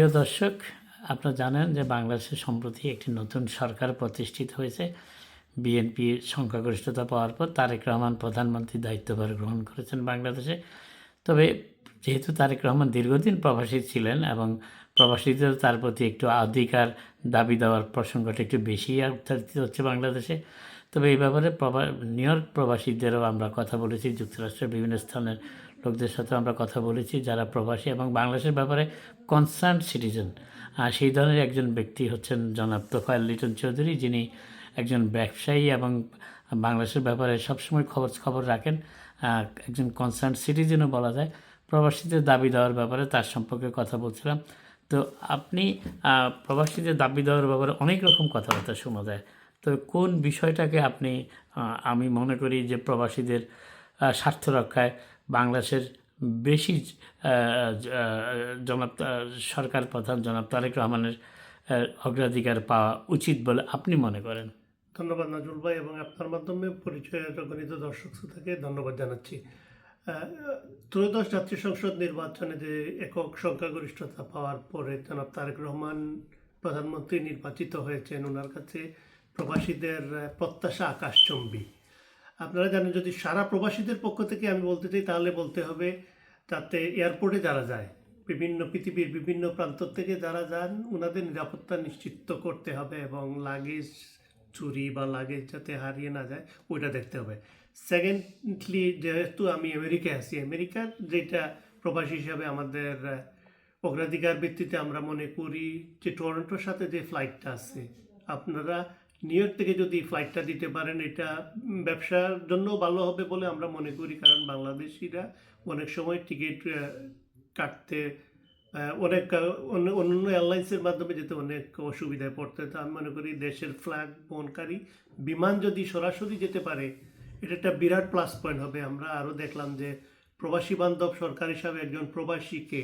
প্রিয় দর্শক, আপনারা জানেন যে বাংলাদেশে সম্প্রতি একটি নতুন সরকার প্রতিষ্ঠিত হয়েছে। বিএনপির সংখ্যাগরিষ্ঠতা পাওয়ার পর তারেক রহমান প্রধানমন্ত্রীর দায়িত্বভার গ্রহণ করেছেন বাংলাদেশে। তবে যেহেতু তারেক রহমান দীর্ঘদিন প্রবাসী ছিলেন এবং প্রবাসীদের তার প্রতি একটু অধিকার দাবি দেওয়ার প্রসঙ্গটা একটু বেশি উত্থাপিত হচ্ছে বাংলাদেশে। তবে এই ব্যাপারে নিউ ইয়র্ক প্রবাসীদেরও আমরা কথা বলেছি, যুক্তরাষ্ট্রের বিভিন্ন স্থানের লোকদের সাথে আমরা কথা বলেছি যারা প্রবাসী এবং বাংলাদেশের ব্যাপারে কনসার্ন সিটিজেন। সেই ধরনের একজন ব্যক্তি হচ্ছেন জনাব তোফায়েল লিটন চৌধুরী, যিনি একজন ব্যবসায়ী এবং বাংলাদেশের ব্যাপারে সবসময় খবর রাখেন। একজন কনসার্ন সিটিজেনও বলা যায়। প্রবাসীদের দাবি দেওয়ার ব্যাপারে তার সম্পর্কে কথা বলছিলাম। তো আপনি প্রবাসীদের দাবি দেওয়ার ব্যাপারে অনেক রকম কথাবার্তা শোনা যায়। তো কোন বিষয়টাকে আপনি আমি মনে করি যে প্রবাসীদের স্বার্থ রক্ষায় বাংলাদেশের বেশি জনাব সরকার প্রধান জনাব তারেক রহমানের অগ্রাধিকার পাওয়া উচিত বলে আপনি মনে করেন? ধন্যবাদ নাজুল ভাই, এবং আপনার মাধ্যমে পরিচয়ের গণিত দর্শক শ্রোতাকে ধন্যবাদ জানাচ্ছি। ত্রয়োদশ জাতীয় সংসদ নির্বাচনে যে একক সংখ্যাগরিষ্ঠতা পাওয়ার পরে জনাব তারেক রহমান প্রধানমন্ত্রী নির্বাচিত হয়েছেন, ওনার কাছে প্রবাসীদের প্রত্যাশা আকাশচম্বী। আপনারা জানেন, যদি সারা প্রবাসীদের পক্ষ থেকে আমি বলতে চাই তাহলে বলতে হবে, তাতে এয়ারপোর্টে যারা যায়, পৃথিবীর বিভিন্ন প্রান্ত থেকে যারা যান, ওনাদের নিরাপত্তা নিশ্চিত করতে হবে এবং লাগেজ চুরি বা লাগেজ যাতে হারিয়ে না যায় ওইটা দেখতে হবে। সেকেন্ডলি, যেহেতু আমি আমেরিকায় আছি, আমেরিকার যেটা প্রবাসী হিসাবে আমাদের অগ্রাধিকার ভিত্তিতে আমরা মনে করি যে টরন্টোর সাথে যে ফ্লাইটটা আছে, আপনারা নিউ ইয়র্ক থেকে যদি ফ্লাইটটা দিতে পারেন, এটা ব্যবসার জন্য ভালো হবে বলে আমরা মনে করি। কারণ বাংলাদেশিরা অনেক সময় টিকিট কাটতে অনেক অন্যান্য এয়ারলাইন্সের মাধ্যমে যেতে অনেক অসুবিধায় পড়তে। তো আমি মনে করি দেশের ফ্ল্যাগ বহনকারী বিমান যদি সরাসরি যেতে পারে, এটা একটা বিরাট প্লাস পয়েন্ট হবে। আমরা আরও দেখলাম যে প্রবাসী বান্ধব সরকার হিসাবে একজন প্রবাসীকে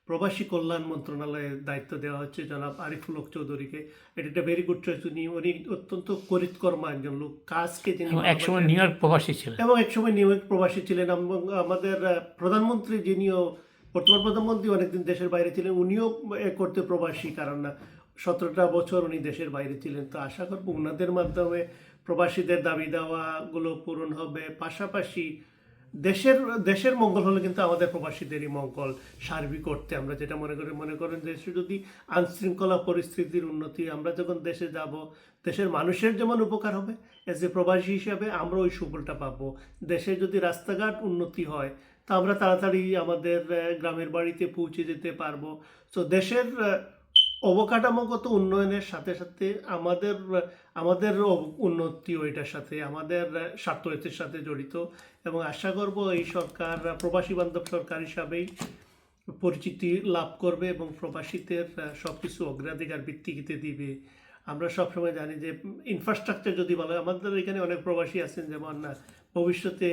প্রবাসী কল্যাণ মন্ত্রণালয়ের দায়িত্ব দেওয়া হচ্ছে জনাব আরিফুল হক চৌধুরীকে। এটা একটা ভেরি গুড চয়েস। উনি অত্যন্ত করিতকর্মা একজন লোক, কাজকে যিনি একসময় নিউ ইয়র্ক প্রবাসী ছিলেন এবং একসময় নিউ ইয়র্ক প্রবাসী ছিলেন। এবং আমাদের প্রধানমন্ত্রী, যিনিও বর্তমান প্রধানমন্ত্রী, অনেকদিন দেশের বাইরে ছিলেন, উনিও করতে প্রবাসী, কারণ 17টা বছর উনি দেশের বাইরে ছিলেন। তো আশা করব ওনাদের মাধ্যমে প্রবাসীদের দাবি দেওয়াগুলো পূরণ হবে। পাশাপাশি দেশের মঙ্গল হলে কিন্তু আমাদের প্রবাসীদেরই মঙ্গল সার্বিক করতে। আমরা যেটা মনে করেন দেশে যদি আইনশৃঙ্খলা পরিস্থিতির উন্নতি, আমরা যখন দেশে যাব, দেশের মানুষের যেমন উপকার হবে, এজ এ প্রবাসী হিসাবে আমরা ওই সুফলটা পাবো। দেশে যদি রাস্তাঘাট উন্নতি হয়, তা আমরা তাড়াতাড়ি আমাদের গ্রামের বাড়িতে পৌঁছে যেতে পারবো। তো দেশের অবকাঠামোগত উন্নয়নের সাথে সাথে আমাদের উন্নতি ওইটার সাথে আমাদের স্বার্থের সাথে জড়িত। এবং আশা করব এই সরকার প্রবাসী বান্ধব সরকার হিসাবেই পরিচিতি লাভ করবে এবং প্রবাসীদের সব কিছু অগ্রাধিকার ভিত্তিতে দিবে। আমরা সবসময় জানি যে ইনফ্রাস্ট্রাকচার যদি বলা হয়, আমাদের এখানে অনেক প্রবাসী আছেন যেমন ভবিষ্যতে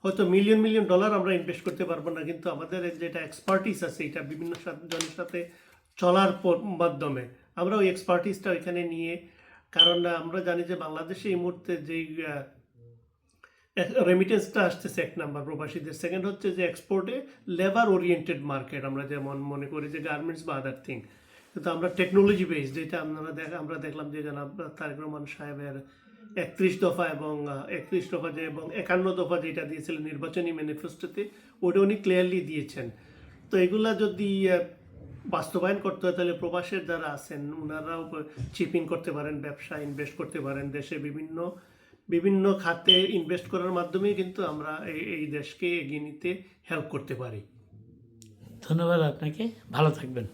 হয়তো মিলিয়ন ডলার আমরা ইনভেস্ট করতে পারবো না, কিন্তু আমাদের যেটা এক্সপার্টিস আছে, এটা বিভিন্ন জনের সাথে চলার মাধ্যমে আমরা ওই এক্সপার্টিসটা ওইখানে নিয়ে, কারণ আমরা জানি যে বাংলাদেশে এই মুহূর্তে যেই রেমিটেন্সটা আসতেছে, এক নাম্বার প্রবাসীদের, সেকেন্ড হচ্ছে যে এক্সপোর্টে লেবার ওরিয়েন্টেড মার্কেট, আমরা যেমন মনে করি যে গার্মেন্টস বা আদার থিং, কিন্তু আমরা টেকনোলজি বেসড, যেটা আমরা দেখলাম যে জনাব তারেক রহমান সাহেবের 31 দফা এবং 31 দফা যে এবং 51 দফা যেটা দিয়েছিলেন নির্বাচনী ম্যানিফেস্টোতে, ওটা উনি ক্লিয়ারলি দিয়েছেন। তো এগুলা যদি বাস্তবায়ন করতে হয়, তাহলে প্রবাসের যারা আছেন ওনারাও চিপিং করতে পারেন, ব্যবসা ইনভেস্ট করতে পারেন, দেশে বিভিন্ন খাতে ইনভেস্ট করার মাধ্যমে কিন্তু আমরা এই দেশকে এগিয়ে নিতে হেল্প করতে পারি। ধন্যবাদ আপনাকে, ভালো থাকবেন।